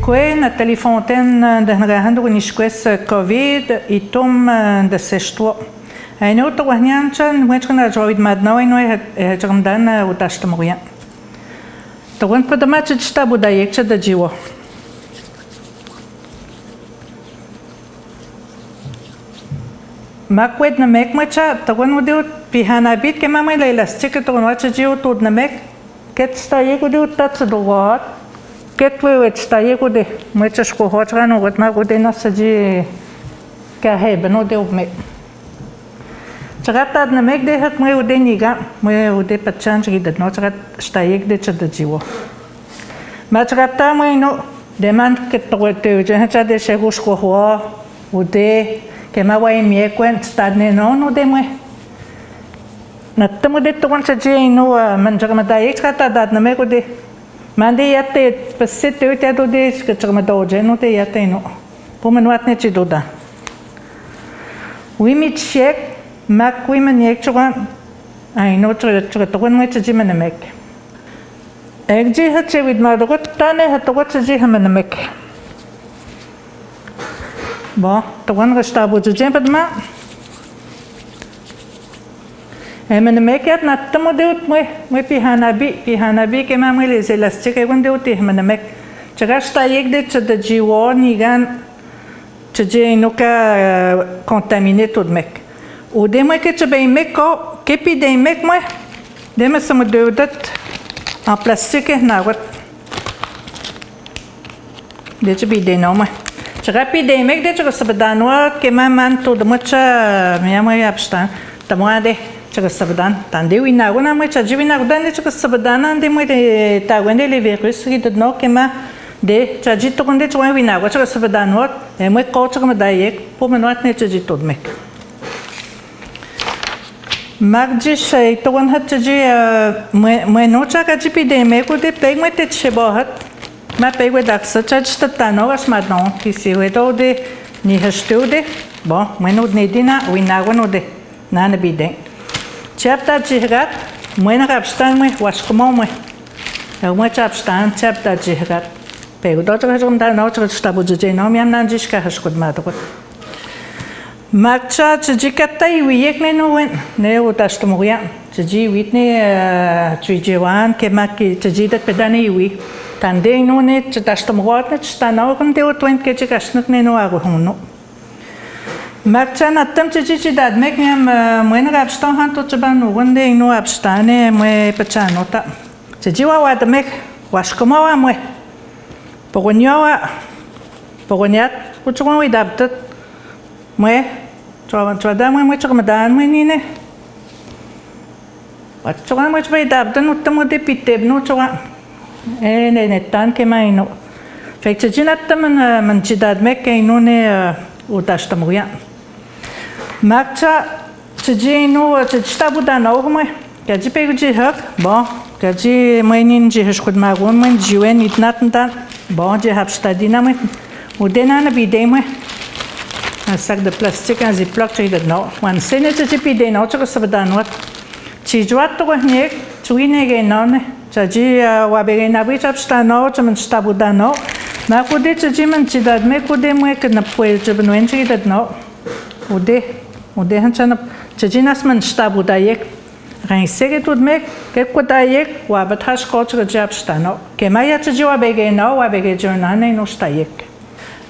quoi Nathalie Fontaine de Nagahandou Nishquest Covid et Tom de Sechtois. Un autre Wahnianchan, moi je connais Jovid Madno et nous Jamdan ou Tashtamoria. The one for the match is Tabu Dayek de Jiwa. Makwed na mek macha, the one would do Pihana bit, Kemama Laylas, ticket on watch a Jiw to the mek, get Stayego do touch the word. Get we with Stayego, which is Kohotran or what Magudena Saji Kaheb, de me. Chagata na make de hat my udeniga, my ude pachanji did not Stayeg de Chadajiwo. Machagata, my no, demand get to Jahacha de Shegusko, Ude, Kemawa Miekwen, Stadne no deme. Natamude to one Saji no Manjagamada Ekata that Namego. Mande yate pesete uite do des que chamadoje no te yate no. Pomenuat ne chidoda. We meet check mak women yekchuan. I know to one way to Jimenemek. Egji hatche with Madogot Tane had to watch a Jimenemek. Bon, the one was tabu to Jempadma. Men make it not the model, my Pihanabi came out with elastic. I went out to him and make Chagasta yegde to the Jiwa Nigan to Janoka contaminated make. Or they make it to be make up, kepi they make my. They must some do that en plastic now. What they should be they know my. Chagapi they make the Chagasabadanwa came a man to the much Miami Abstan, the Moade. Chagasabadan, Tande, now when I'm with a Jivina, then it's Chagasabadan, and then with the Tawende virus, he did not come de Chajito on the Chawina, what Chagasabadan what, and we call Chagamadayak, Pomenot nature told me. Magjish, to one had to when no Chagajipi de make with the peg with the Chebahat, my peg with that such as the Tano as Madon, he see with all the Nihastude, bon, when no Nedina, we now know the Nana be day. Chapter Jihat, when I have stand with was come on with. And what up stand, chapter Jihat. Pay daughter has on that note of Stabuji, no Miam Nanjiska has good matter. Macha Jikata, we yek no win, Neo Tastamoria, Ji Whitney, Trijiwan, Kemaki, Tajita Pedani, we. Tande no net, Tastamorat, stand out until 20 Kachikasnuk no aguno. Marchan attempted that make me when I abstain hunter to ban one day no abstane, my pachanota. The Jiwa the make was come over me. Pogonyat, which one we adapted. Me, Tradam, which of Madame Winine. What one which we adapted, not the Modipite, no to one. And then it done came I know. Fake Jinatam and Manchidad make a nune Udashtamuya. Marcha, Chino, Chistabudan over my Gajipe Hug, bon, Gaji, my ninja could my woman, Juen, it not that, bon, you have studied now. Would then be dame? I suck the plastic and the plug to no. One senator GP de no Sabadan what? Chijuato was near, Twin again on Chaji, Wabegana, which upstan out and Stabudano. Nakudit Jim and Chidad make would they make an appointment to Benwenchi that no. Would they handsome Chajinasman Stabudayek? Rain second would make, get what Dayek, Wabat has culture Jabstano. Kemaya Chajua Begay no, Wabegay Journane no Stayek.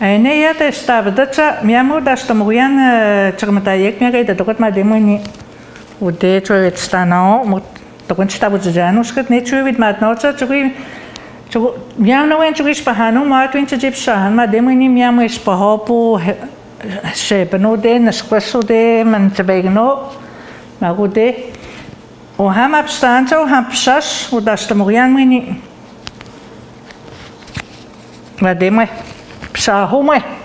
And yet I stab that's a Miamo Dastamurian Chamamayek, Mary, that got my demoni. Would they try it stano, the one Stabujanus got nature with my notes to be. Miam went to reach Pahano, Martin to Gypshan, my demoni Miam is Pahopo, shape no day, Nesquesso de Mantabagano, Magude, or Ham Abstanto, Hampshas, or Dastamurian Winnie. Madame Psahome.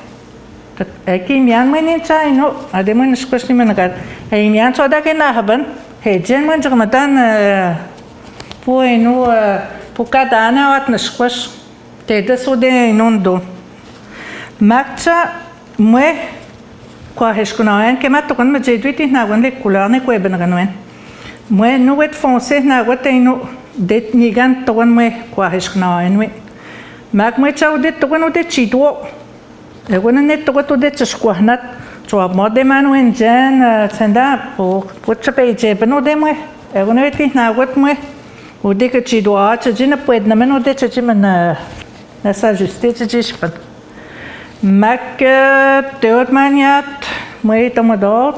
I came young men inside, no, I didn't question when I got a young so that can happen. Hey, gentlemen, Jamatan, poor no Pucadana at Nesquesh, Tatus would they non do. Maxa, me, Quahescuna, came out to one majority now only Kulani Quebenagan. When no wet phone says now what they know, that Nigan to one way, Quahescuna, and we. Maak moi tsaudit tukunudet chidwo. Egunanet tukutudet squahnat. Chua mode manuen jan tsenda putsape benodemwe. Eguneti nawetmwe. Udi que chidwo chajina pued na menodet chajiman na s'ajuster chajishpan. Maak teot maniat moi tamador.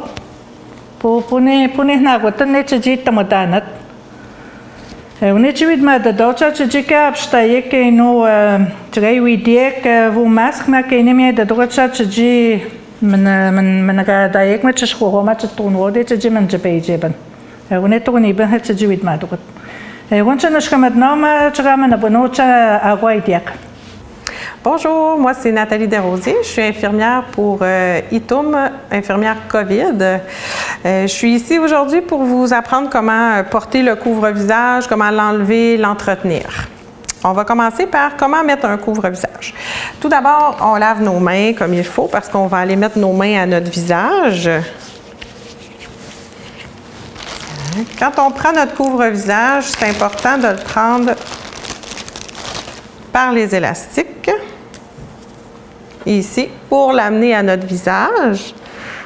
Pune naweten ne chajit tamadanat. Uničivit ma da doča čeđika apštaje ke no čegaj uidijek vu mask ma ke nemje da doča čeđi men ga da jek ma češko ma četun vode čeđi men čepejđeban. Unetog niben he čeđi vid ma doča. Unča naška medno ma čega me nabonoča agua idijek. Bonjour, moi c'est Nathalie Desrosiers, je suis infirmière pour ITOM, infirmière COVID. Je suis ici aujourd'hui pour vous apprendre comment porter le couvre-visage, comment l'enlever, l'entretenir. On va commencer par comment mettre un couvre-visage. Tout d'abord, on lave nos mains comme il faut parce qu'on va aller mettre nos mains à notre visage. Quand on prend notre couvre-visage, c'est important de le prendre par les élastiques, ici, pour l'amener à notre visage.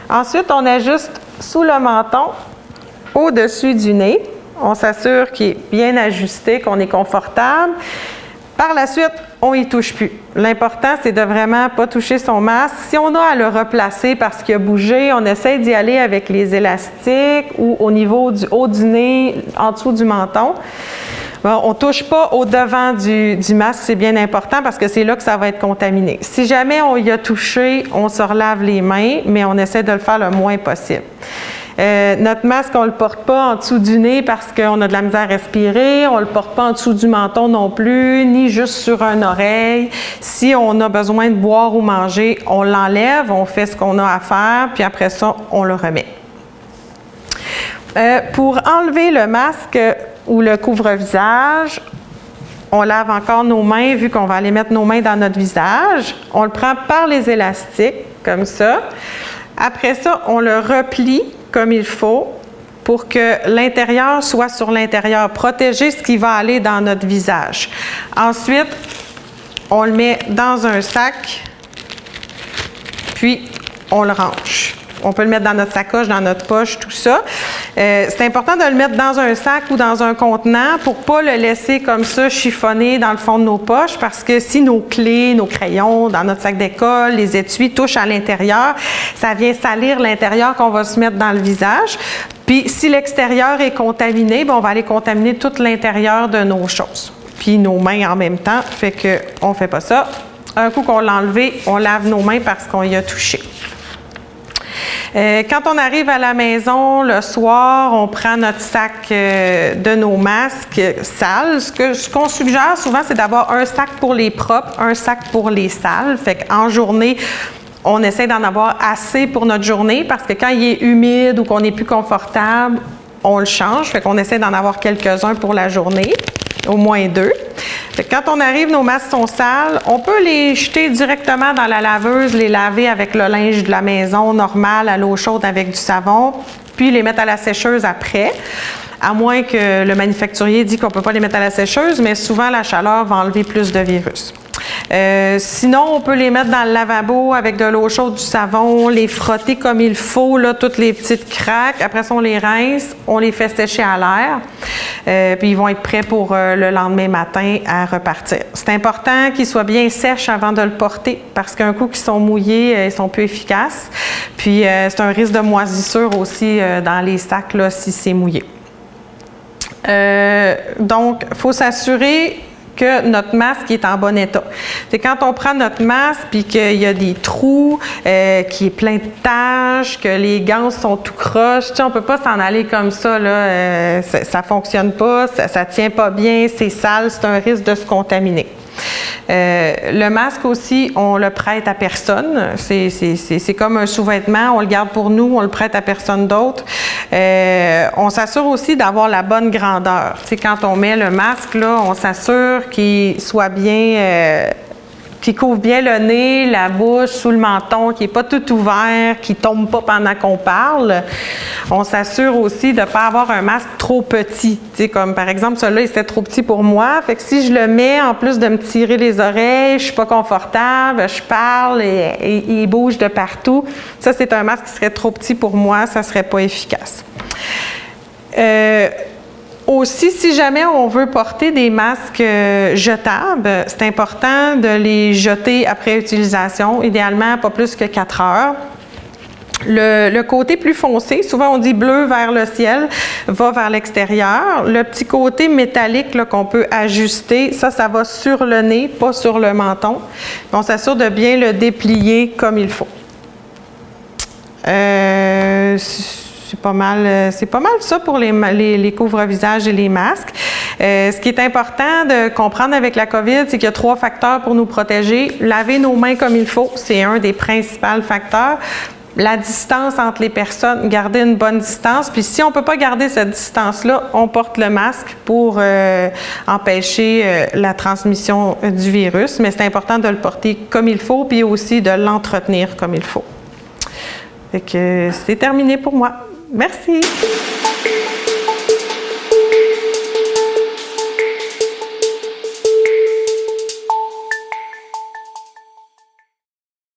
Ensuite, on ajuste sous le menton, au-dessus du nez. On s'assure qu'il est bien ajusté, qu'on est confortable. Par la suite, on n'y touche plus. L'important, c'est de vraiment pas toucher son masque. Si on a à le replacer parce qu'il a bougé, on essaie d'y aller avec les élastiques ou au niveau du haut du nez, en dessous du menton. Bon, on ne touche pas au devant du masque, c'est bien important parce que c'est là que ça va être contaminé. Si jamais on y a touché, on se relave les mains, mais on essaie de le faire le moins possible. Notre masque, on ne le porte pas en dessous du nez parce qu'on a de la misère à respirer, on ne le porte pas en dessous du menton non plus, ni juste sur une oreille. Si on a besoin de boire ou manger, on l'enlève, on fait ce qu'on a à faire, puis après ça, on le remet. Pour enlever le masque ou le couvre-visage, on lave encore nos mains, vu qu'on va aller mettre nos mains dans notre visage. On le prend par les élastiques, comme ça. Après ça, on le replie comme il faut pour que l'intérieur soit sur l'intérieur, protéger ce qui va aller dans notre visage. Ensuite, on le met dans un sac, puis on le range. On peut le mettre dans notre sacoche, dans notre poche, tout ça. C'est important de le mettre dans un sac ou dans un contenant pour ne pas le laisser comme ça chiffonner dans le fond de nos poches parce que si nos clés, nos crayons, dans notre sac d'école, les étuis touchent à l'intérieur, ça vient salir l'intérieur qu'on va se mettre dans le visage. Puis si l'extérieur est contaminé, bien, on va aller contaminer tout l'intérieur de nos choses. Puis nos mains en même temps, fait qu'on ne fait pas ça. Un coup qu'on l'a enlevé, on lave nos mains parce qu'on y a touché. Quand on arrive à la maison le soir, on prend notre sac de nos masques sales. Ce qu'on suggère souvent, c'est d'avoir un sac pour les propres, un sac pour les sales. Fait qu'en journée, on essaie d'en avoir assez pour notre journée parce que quand il est humide ou qu'on n'est plus confortable, on le change. Fait qu'on essaie d'en avoir quelques-uns pour la journée, au moins 2. Quand on arrive, nos masques sont sales, on peut les jeter directement dans la laveuse, les laver avec le linge de la maison normal à l'eau chaude avec du savon, puis les mettre à la sécheuse après, à moins que le manufacturier dit qu'on ne peut pas les mettre à la sécheuse, mais souvent la chaleur va enlever plus de virus. Sinon, on peut les mettre dans le lavabo avec de l'eau chaude, du savon, les frotter comme il faut, là, toutes les petites craques. Après ça, on les rince, on les fait sécher à l'air, puis ils vont être prêts pour le lendemain matin à repartir. C'est important qu'ils soient bien sèches avant de le porter parce qu'un coup qu'ils sont mouillés, ils sont plus efficaces. Puis, c'est un risque de moisissure aussi dans les sacs là, si c'est mouillé. Donc, il faut s'assurer que notre masque est en bon état. C'est quand on prend notre masque puis qu'il y a des trous, qu'il est plein de taches, que les gants sont tout croches, on ne peut pas s'en aller comme ça, là, ça ne fonctionne pas, ça ne tient pas bien, c'est sale, c'est un risque de se contaminer. Le masque aussi, on le prête à personne. C'est comme un sous-vêtement, on le garde pour nous, on le prête à personne d'autre. On s'assure aussi d'avoir la bonne grandeur. Quand on met le masque, là, on s'assure qu'il soit bien qui couvre bien le nez, la bouche, sous le menton, qui n'est pas tout ouvert, qui ne tombe pas pendant qu'on parle. On s'assure aussi de ne pas avoir un masque trop petit. Tu sais, comme par exemple, celui-là, il était trop petit pour moi. Fait que si je le mets, en plus de me tirer les oreilles, je ne suis pas confortable, je parle et il bouge de partout. Ça, c'est un masque qui serait trop petit pour moi, ça ne serait pas efficace. Aussi, si jamais on veut porter des masques jetables, c'est important de les jeter après utilisation, idéalement pas plus que 4 heures. Le côté plus foncé, souvent on dit bleu vers le ciel, va vers l'extérieur. Le petit côté métallique qu'on peut ajuster, ça va sur le nez, pas sur le menton. On s'assure de bien le déplier comme il faut. C'est pas mal ça pour les couvre-visages et les masques. Ce qui est important de comprendre avec la COVID, c'est qu'il y a 3 facteurs pour nous protéger. Laver nos mains comme il faut, c'est un des principaux facteurs. La distance entre les personnes, garder une bonne distance. Puis si on ne peut pas garder cette distance-là, on porte le masque pour empêcher la transmission du virus. Mais c'est important de le porter comme il faut, puis aussi de l'entretenir comme il faut. Fait que c'est terminé pour moi. Merci!